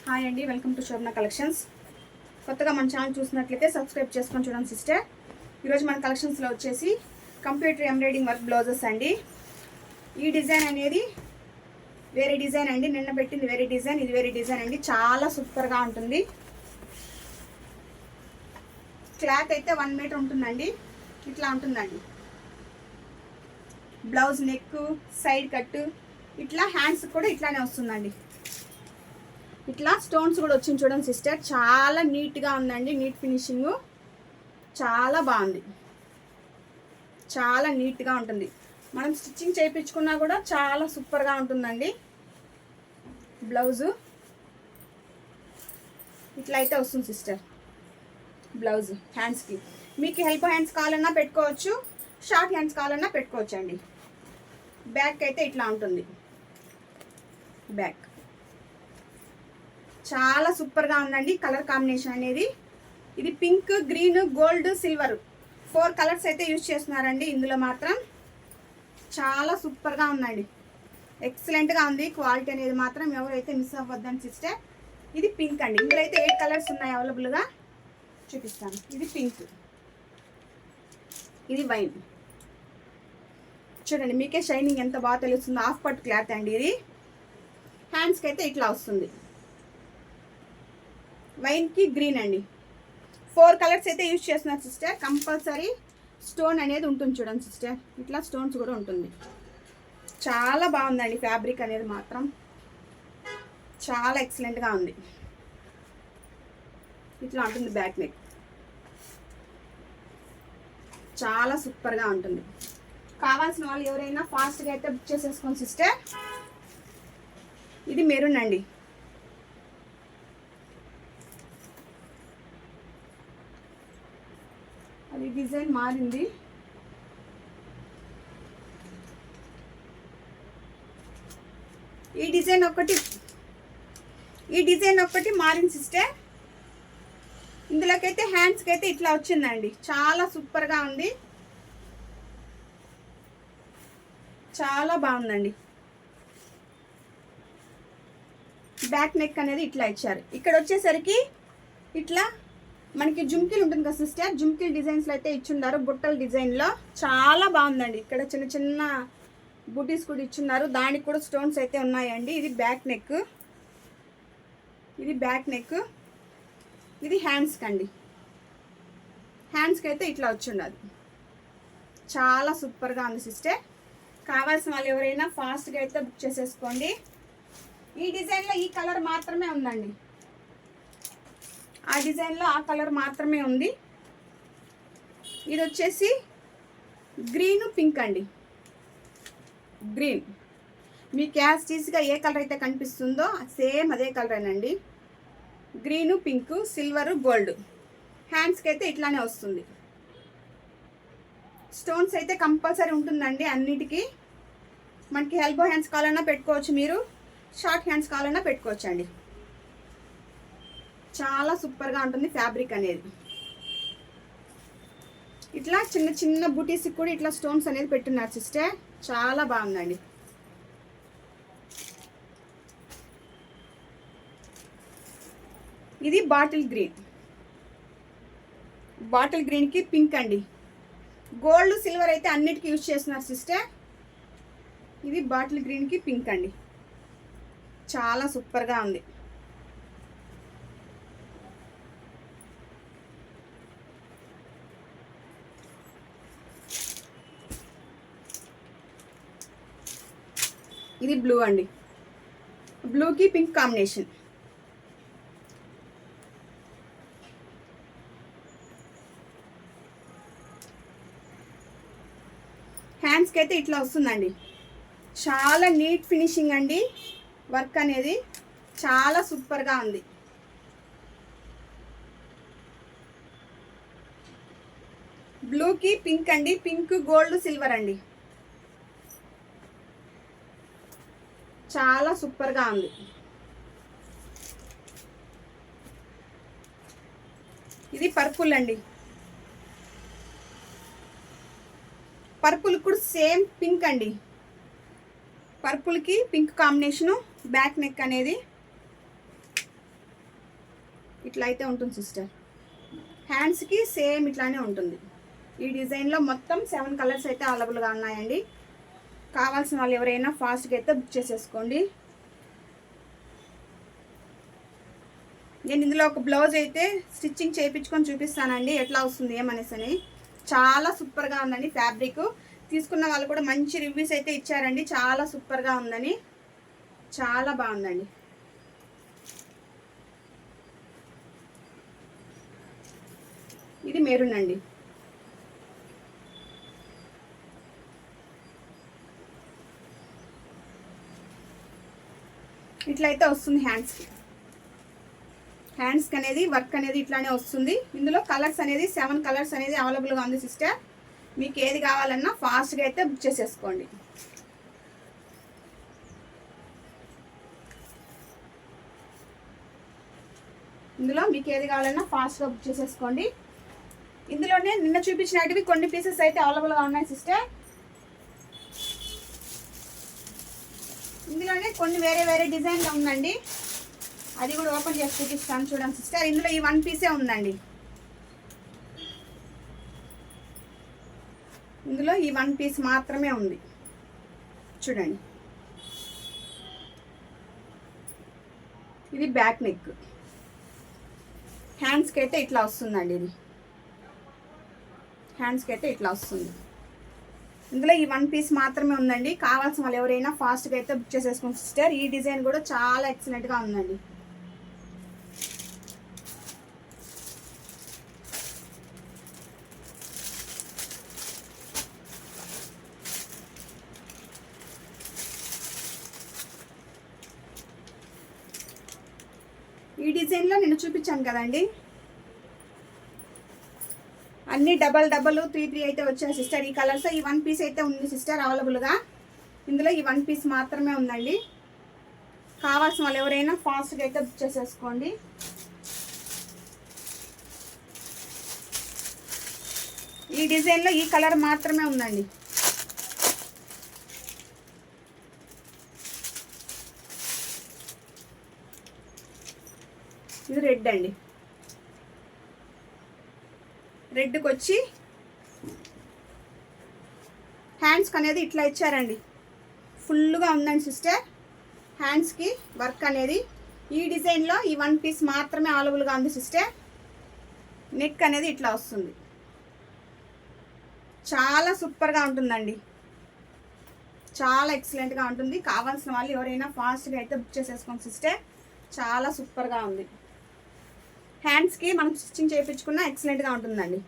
Hi అండి, welcome to Shobhana collections. కొత్తగా మన ఛానల్ చూసినట్లయితే సబ్స్క్రైబ్ చేసుకొని చూడండి సిస్టర్. ఈరోజు మన కలెక్షన్స్లో వచ్చేసి కంప్యూటర్ ఎంబ్రాయిడింగ్ వర్క్ బ్లౌజెస్ అండి. ఈ డిజైన్ అనేది వేరే డిజైన్ అండి, నిన్న పెట్టింది వేరే డిజైన్, ఇది వేరే డిజైన్ అండి. చాలా సూపర్గా ఉంటుంది. క్లాత్ అయితే 1 మీటర్ ఉంటుందండి. ఇట్లా ఉంటుందండి. బ్లౌజ్ నెక్, సైడ్ కట్, ఇట్లా హ్యాండ్స్ కూడా ఇట్లానే వస్తుందండి. ఇట్లా స్టోన్స్ కూడా వచ్చింది చూడండి సిస్టర్. చాలా నీట్గా ఉందండి. నీట్ ఫినిషింగ్ చాలా బాగుంది. చాలా నీట్గా ఉంటుంది. మనం స్టిచ్చింగ్ చేయించుకున్నా కూడా చాలా సూపర్గా ఉంటుందండి. బ్లౌజు ఇట్లా అయితే వస్తుంది సిస్టర్. బ్లౌజ్ హ్యాండ్స్కి మీకు హెల్ప్ హ్యాండ్స్ కావాలన్నా పెట్టుకోవచ్చు, షార్ట్ హ్యాండ్స్ కావాలన్నా పెట్టుకోవచ్చు అండి. బ్యాక్ అయితే ఇట్లా ఉంటుంది. బ్యాక్ చాలా సూపర్గా ఉందండి. కలర్ కాంబినేషన్ అనేది ఇది pink, green, gold, silver 4 colours అయితే యూజ్ చేస్తున్నారండి. ఇందులో మాత్రం చాలా సూపర్గా ఉందండి. ఎక్సలెంట్గా ఉంది. క్వాలిటీ అనేది మాత్రం ఎవరైతే మిస్ అవ్వద్దని సిస్టర్. ఇది పింక్ అండి. ఇందులో అయితే 8 కలర్స్ ఉన్నాయి అవైలబుల్గా. చూపిస్తాను. ఇది పింక్, ఇది వైన్. చూడండి, మీకే షైనింగ్ ఎంత బాగా తెలుస్తుందో. హాఫ్ పట్టు క్లాత్ అండి ఇది. హ్యాండ్స్కి అయితే ఇట్లా వస్తుంది. వైన్కి గ్రీన్ అండి. 4 కలర్స్ అయితే యూజ్ చేస్తున్నారు సిస్టర్. కంపల్సరీ స్టోన్ అనేది ఉంటుంది చూడండి సిస్టర్. ఇట్లా స్టోన్స్ కూడా ఉంటుంది. చాలా బాగుందండి. ఫ్యాబ్రిక్ అనేది మాత్రం చాలా ఎక్సలెంట్గా ఉంది. ఇట్లా ఉంటుంది బ్యాక్ నెక్. చాలా సూపర్గా ఉంటుంది. కావాల్సిన వాళ్ళు ఎవరైనా ఫాస్ట్గా అయితే బుక్ చేసేసుకోండి సిస్టర్. ఇది మెరూన్ అండి. అది డిజైన్ మారింది. ఈ డిజైన్ ఒక్కటి మారింది సిస్టర్. ఇందులోకైతే హ్యాండ్స్కి అయితే ఇట్లా వచ్చిందండి. చాలా సూపర్గా ఉంది. చాలా బాగుందండి. బ్యాక్ నెక్ అనేది ఇట్లా ఇచ్చారు. ఇక్కడ వచ్చేసరికి ఇట్లా మనకి జుమ్కిల్ ఉంటుంది కదా సిస్టర్. జుమ్కిల్ డిజైన్స్లో అయితే ఇచ్చున్నారు. బుట్టల డిజైన్లో చాలా బాగుందండి. ఇక్కడ చిన్న చిన్న బుటీస్ కూడా ఇచ్చున్నారు. దానికి కూడా స్టోన్స్ అయితే ఉన్నాయండి. ఇది బ్యాక్ నెక్, ఇది బ్యాక్ నెక్, ఇది హ్యాండ్స్కి అండి. హ్యాండ్స్కి అయితే ఇట్లా వచ్చిండదు. చాలా సూపర్గా ఉంది సిస్టర్. కావాల్సిన వాళ్ళు ఎవరైనా ఫాస్ట్గా అయితే బుక్ చేసేసుకోండి. ఈ డిజైన్లో ఈ కలర్ మాత్రమే ఉందండి. ఆ డిజైన్లో ఆ కలర్ మాత్రమే ఉంది. ఇది వచ్చేసి గ్రీన్, పింక్ అండి. గ్రీన్ మీకు యాస్టీస్గా ఏ కలర్ అయితే కనిపిస్తుందో సేమ్ అదే కలరేనండి. Green, pink, silver, gold. హ్యాండ్స్కి అయితే ఇట్లానే వస్తుంది. స్టోన్స్ అయితే కంపల్సరీ ఉంటుందండి అన్నిటికీ. మనకి ఎల్బో హ్యాండ్స్ కావాలన్నా పెట్టుకోవచ్చు, మీరు షార్ట్ హ్యాండ్స్ కావాలన్నా పెట్టుకోవచ్చు అండి. చాలా సూపర్గా ఉంటుంది ఫ్యాబ్రిక్ అనేది. ఇట్లా చిన్న చిన్న బూటీస్కి కూడా ఇట్లా స్టోన్స్ అనేది పెట్టున్నారు సిస్టర్. చాలా బాగుందండి. ఇది బాటిల్ గ్రీన్. బాటిల్ గ్రీన్కి పింక్ అండి. గోల్డ్, సిల్వర్ అయితే అన్నిటికీ యూజ్ చేస్తున్నారు సిస్టర్. ఇది బాటిల్ గ్రీన్కి పింక్ అండి. చాలా సూపర్గా ఉంది. ఇది బ్లూ అండి. బ్లూకి పింక్ కాంబినేషన్. హ్యాండ్స్కి అయితే ఇట్లా వస్తుందండి. చాలా నీట్ ఫినిషింగ్ అండి. వర్క్ అనేది చాలా సూపర్గా ఉంది. బ్లూకి పింక్ అండి. పింక్, గోల్డ్, సిల్వర్ అండి. చాలా సూపర్గా ఉంది. ఇది పర్పుల్ అండి. పర్పుల్ కూడా సేమ్ పింక్ అండి. పర్పుల్ కి పింక్ కాంబినేషన్ బ్యాక్ నెక్ అనేది ఇట్లా అయితే ఉంటుంది సిస్టర్. హ్యాండ్స్కి సేమ్ ఇట్లానే ఉంటుంది. ఈ డిజైన్లో మొత్తం 7 కలర్స్ అయితే అవైలబుల్గా ఉన్నాయండి. కావాల్సిన వాళ్ళు ఎవరైనా ఫాస్ట్గా అయితే బుక్ చేసేసుకోండి. నేను ఇందులో ఒక బ్లౌజ్ అయితే స్టిచ్చింగ్ చేయించుకొని చూపిస్తానండి ఎట్లా వస్తుంది ఏమనేసి. చాలా సూపర్గా ఉందండి. ఫ్యాబ్రిక్ తీసుకున్న వాళ్ళు కూడా మంచి రివ్యూస్ అయితే ఇచ్చారండి. చాలా సూపర్గా ఉందని, చాలా బాగుందండి. ఇది మెరూన్ అండి. ఇట్లయితే వస్తుంది హ్యాండ్స్కి అనేది వర్క్ అనేది ఇట్లానే వస్తుంది. ఇందులో కలర్స్ అనేది 7 కలర్స్ అనేది అవైలబుల్గా ఉంది సిస్టర్. మీకు ఏది కావాలన్నా ఫాస్ట్గా అయితే బుక్ చేసేసుకోండి. ఇందులో మీకు ఏది కావాలన్నా ఫాస్ట్గా బుక్ చేసేసుకోండి. ఇందులోనే నిన్న చూపించినవి కొన్ని పీసెస్ అయితే అవైలబుల్గా ఉన్నాయి సిస్టర్. ఇందులోనే కొన్ని వేరే వేరే డిజైన్లో ఉందండి. అది కూడా ఓపెన్ చేసి చూపిస్తాను చూడండి సిస్టర్. ఇందులో ఈ 1 పీసే ఉందండి. ఇందులో ఈ 1 పీస్ మాత్రమే ఉంది చూడండి. ఇది బ్యాక్ నెక్. హ్యాండ్స్కి అయితే ఇట్లా వస్తుందండి. ఇది హ్యాండ్స్కి అయితే ఇట్లా వస్తుంది. ఇందులో ఈ 1 పీస్ మాత్రమే ఉందండి. కావాల్సిన వాళ్ళు ఎవరైనా ఫాస్ట్గా అయితే బుక్ చేసేసుకోండి సిస్టర్. ఈ డిజైన్ కూడా చాలా ఎక్సలెంట్గా ఉందండి. ఈ డిజైన్లో నేను చూపించాను కదండి, అన్నీ డబల్ 3 అయితే వచ్చాయి సిస్టర్. ఈ కలర్స్ ఈ 1 పీస్ అయితే ఉంది సిస్టర్ అవైలబుల్గా. ఇందులో ఈ 1 పీస్ మాత్రమే ఉందండి. కావాల్సిన వాళ్ళు ఎవరైనా ఫాస్ట్గా అయితే బుక్ చేసేసుకోండి. ఈ డిజైన్లో ఈ కలర్ మాత్రమే ఉందండి. ఇది రెడ్ అండి. రెడ్కి వచ్చి హ్యాండ్స్కి అనేది ఇట్లా ఇచ్చారండి. ఫుల్గా ఉందండి సిస్టర్. హ్యాండ్స్కి వర్క్ అనేది ఈ డిజైన్లో ఈ 1 పీస్ మాత్రమే అవైలబుల్గా ఉంది సిస్టర్. నెక్ అనేది ఇట్లా వస్తుంది. చాలా సూపర్గా ఉంటుందండి. చాలా ఎక్సలెంట్గా ఉంటుంది. కావాల్సిన వాళ్ళు ఎవరైనా ఫాస్ట్గా అయితే బుక్ చేసేసుకోండి సిస్టర్. చాలా సూపర్గా ఉంది. హ్యాండ్స్కి మనం స్టిచ్చింగ్ చేయించుకున్న ఎక్సలెంట్గా ఉంటుందండి.